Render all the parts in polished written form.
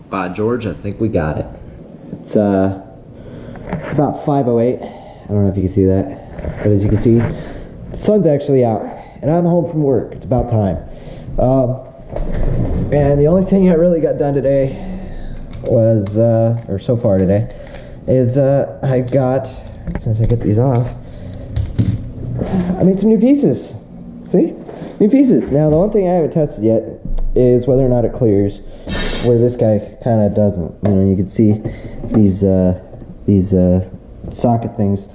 By George, I think we got it. It's about 5:08. I don't know if you can see that, but as you can see, the sun's actually out, and I'm home from work. It's about time. And the only thing I really got done today was, or so far today, is I got, since I get these off, I made some new pieces. See? New pieces. Now, the one thing I haven't tested yet is whether or not it clears, where this guy kind of doesn't. You know, you can see these socket things.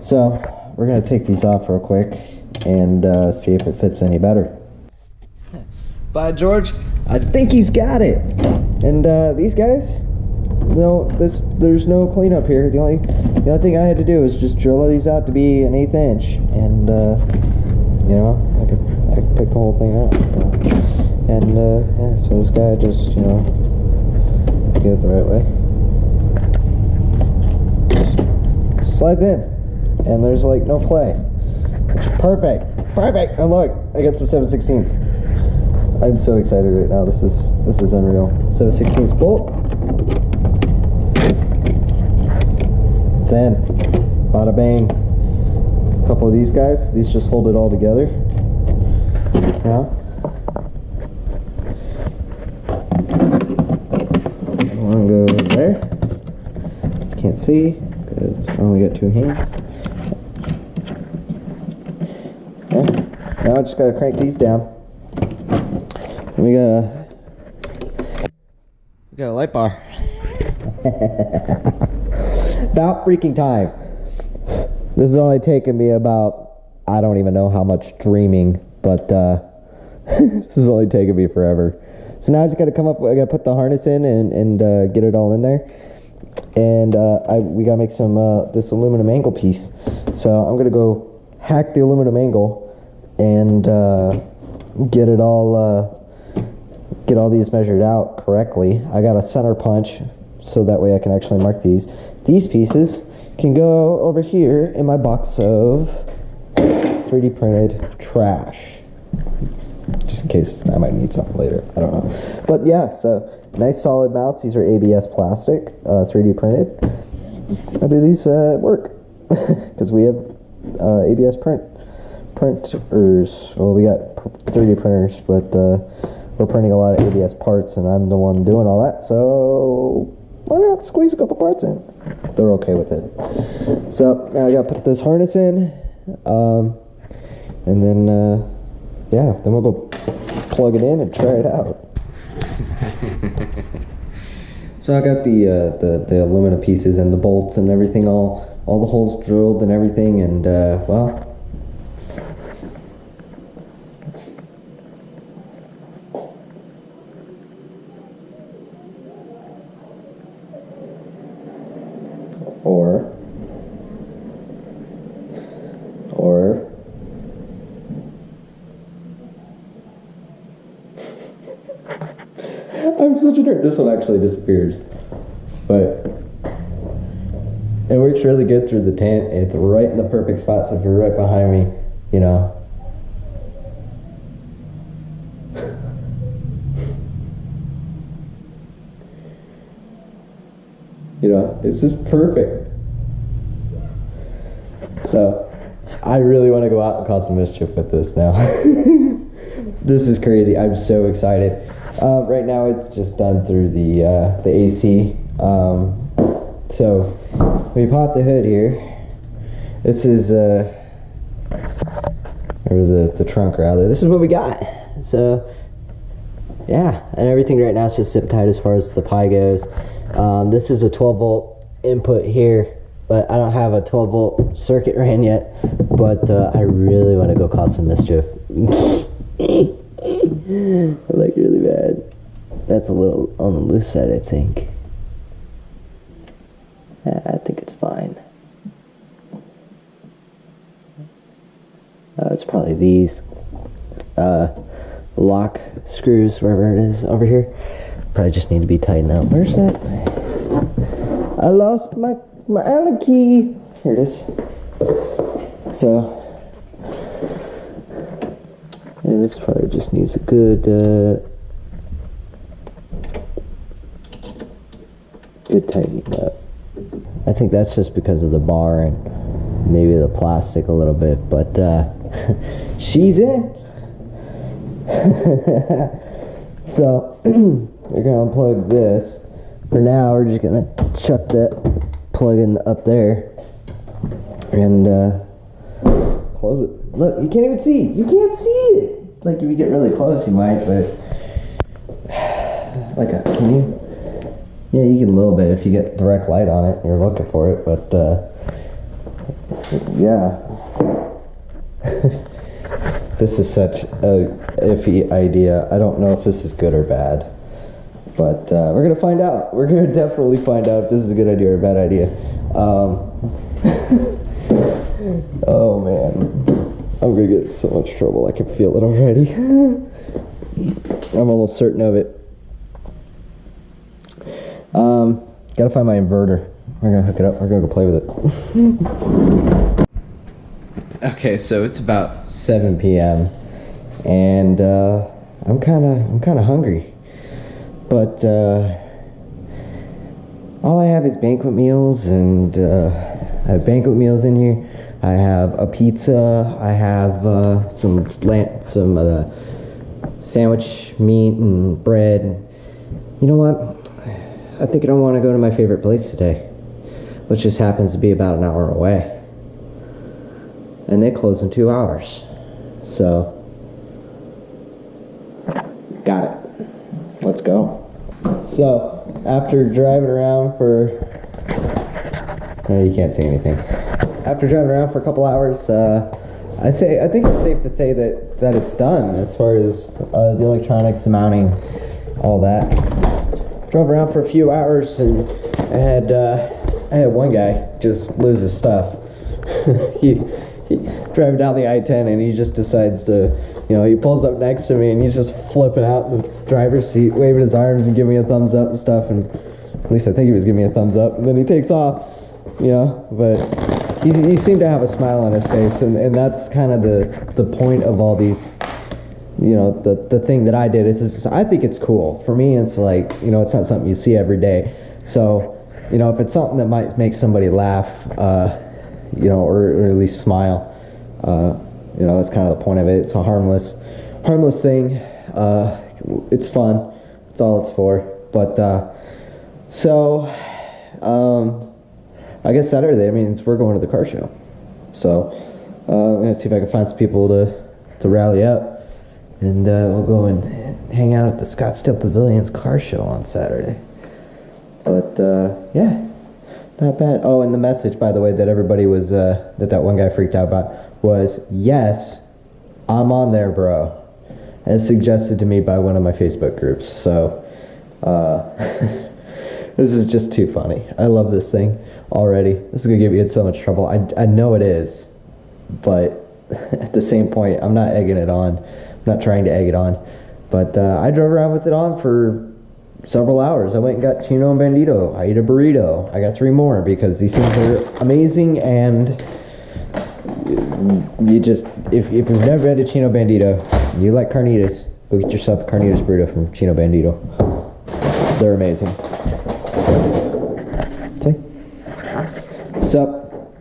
So, we're going to take these off real quick and see if it fits any better. By George, I think he's got it. And these guys, there's no cleanup here. The only thing I had to do is just drill these out to be an 1/8 inch, and you know, I could pick the whole thing out. And yeah, so this guy just, you know, get it the right way. Slides in, and there's like no play, which is perfect. And look, I got some 7/16. I'm so excited right now. This is unreal. 7/16 bolt. It's in. Bada bang. A couple of these guys. These just hold it all together. Yeah. One goes there. Can't see because I only got 2 hands. Okay. Now I just gotta crank these down. We got a light bar. About freaking time. This has only taken me about, I don't even know how much dreaming, but this has only taken me forever. So now I just got to come up, I got to put the harness in and get it all in there. And we got to make some, this aluminum angle piece. So I'm going to go hack the aluminum angle and get it all, get all these measured out correctly. I got a center punch so that way I can actually mark these. These pieces can go over here in my box of 3D printed trash. Just in case I might need something later. I don't know. But yeah, so nice solid mounts. These are ABS plastic, 3D printed. How do these work? Because we have ABS printers. Well, we got 3D printers, but we're printing a lot of ABS parts, and I'm the one doing all that, so why not squeeze a couple parts in? They're okay with it. So now I gotta put this harness in, and then yeah, then we'll go plug it in and try it out. So I got the aluminum pieces and the bolts and everything, all the holes drilled and everything, and well. Or I'm such a nerd. This one actually disappears, but it works really good through the tent. It's right in the perfect spot, so if you're right behind me, you know. You know, it's just perfect. So, I really want to go out and cause some mischief with this now. This is crazy. I'm so excited. Right now, it's just done through the AC. So, we pop the hood here. This is or the trunk rather. This is what we got. So, yeah, and everything right now is just zip tied as far as the Pi goes. This is a 12-volt input here, but I don't have a 12-volt circuit ran yet, but I really want to go cause some mischief. Like really bad. That's a little on the loose side, I think. I think it's fine. It's probably these lock screws, wherever it is over here. Probably just need to be tightened up. Where's that? I lost my Allen key. Here it is. So, and this probably just needs a good Good tightening up. I think that's just because of the bar and maybe the plastic a little bit, but she's in. So we're gonna unplug this. For now, we're just gonna chuck that plug in up there and close it. Look, you can't even see. You can't see it. Like if you get really close, you might, but can you? Yeah, you can a little bit if you get direct light on it and you're looking for it, but yeah. This is such a iffy idea. I don't know if this is good or bad, but we're gonna find out. We're gonna definitely find out if this is a good idea or a bad idea. Oh man, I'm gonna get in so much trouble. I can feel it already. I'm almost certain of it. Gotta find my inverter. We're gonna hook it up. We're gonna go play with it. Okay, so it's about 7 p.m. and I'm kind of hungry, but all I have is banquet meals, and I have banquet meals in here. I have a pizza. I have some sandwich meat and bread. You know what? I think I don't want to go to my favorite place today, which just happens to be about an hour away. And they close in 2 hours. So, got it. Let's go. So, after driving around for... you can't see anything. After driving around for a couple hours, I think it's safe to say that it's done as far as the electronics, the mounting, all that. Drove around for a few hours, and I had one guy just lose his stuff. he driving down the I-10, and he just decides to, he pulls up next to me, and he's just flipping out in the driver's seat, waving his arms and giving me a thumbs up and stuff, and at least I think he was giving me a thumbs up, and then he takes off, but he seemed to have a smile on his face, and that's kind of the point of all these, the thing that I did is I think it's cool. For me, it's like, it's not something you see every day, so, if it's something that might make somebody laugh, or at least smile, that's kind of the point of it. It's a harmless thing. It's fun. That's all it's for. But I guess Saturday, that means we're going to the car show. So I'm gonna see if I can find some people to rally up, and we'll go and hang out at the Scottsdale Pavilion's car show on Saturday. But yeah. Not bad. Oh, and the message, by the way, that everybody was, that one guy freaked out about was, yes, I'm on there, bro. As suggested to me by one of my Facebook groups. So, this is just too funny. I love this thing already. This is going to get me in so much trouble. I know it is, but at the same point, I'm not egging it on. I'm not trying to egg it on. But I drove around with it on for several hours. I went and got Chino and Bandito. I ate a burrito. I got 3 more because these things are amazing, and you just, if you've never been to Chino Bandito, you like carnitas, go get yourself a carnitas burrito from Chino Bandito. They're amazing. See? So,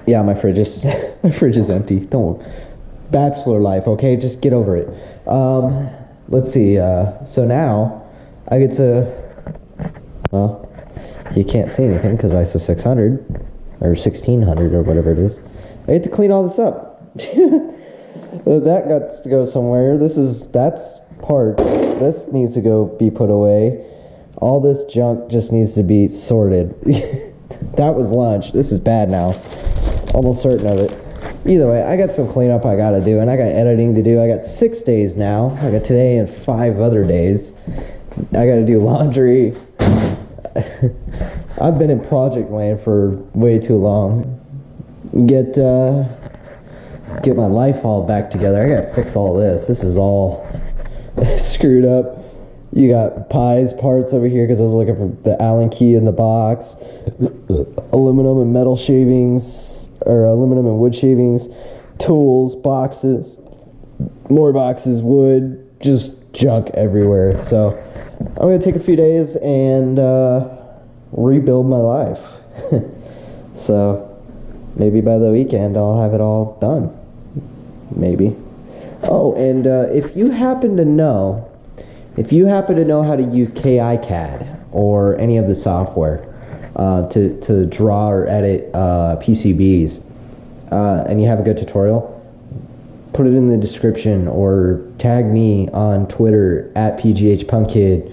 yeah, my fridge is empty. Don't, bachelor life, okay? Just get over it. Let's see. So now I get to, well, you can't see anything because ISO 600 or 1600 or whatever it is. I get to clean all this up. That got to go somewhere. That's part. This needs to go be put away. All this junk just needs to be sorted. That was lunch. This is bad now. Almost certain of it. Either way, I got some cleanup I gotta do, and I got editing to do. I got 6 days now. I got today and 5 other days. I gotta do laundry. I've been in project land for way too long. Get my life all back together. I gotta fix all this. This is all screwed up. You got pies parts over here because I was looking for the Allen key in the box. Aluminum and metal shavings, or aluminum and wood shavings, tools, boxes, more boxes, wood, just junk everywhere. So I'm gonna take a few days and rebuild my life. So maybe by the weekend I'll have it all done. Maybe. Oh, and if you happen to know how to use KiCad or any of the software to draw or edit PCBs, and you have a good tutorial, put it in the description or tag me on Twitter at PGHPunkKid.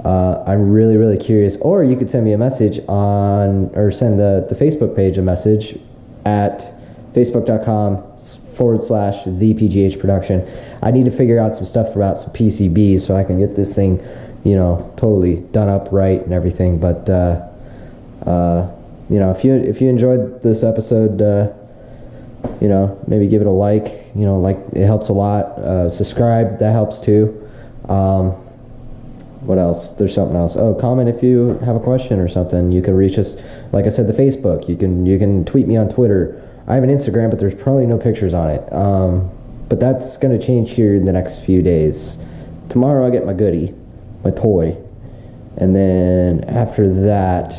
I'm really, really curious. Or you could send me a message or send the Facebook page a message at facebook.com/the PGH Production. I need to figure out some stuff about some PCBs so I can get this thing, totally done up right and everything. But, if you enjoyed this episode, maybe give it a like. It helps a lot. Subscribe, that helps too. What else? There's something else. Oh, comment if you have a question or something. You can reach us, like I said, the Facebook. You can tweet me on Twitter. I have an Instagram, but there's probably no pictures on it. But that's gonna change here in the next few days. Tomorrow I get my goodie, my toy, and then after that,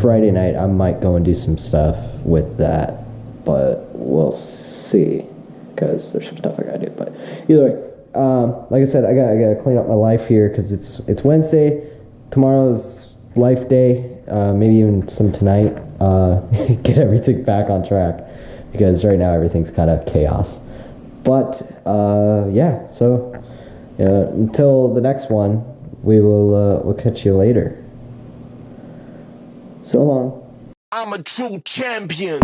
Friday night I might go and do some stuff with that. But we'll see, because there's some stuff I gotta do. But either way, like I said, I gotta clean up my life here because it's Wednesday. Tomorrow's life day. Maybe even some tonight. Get everything back on track because right now everything's kind of chaos. But yeah. So until the next one, we'll catch you later. So long. I'm a true champion.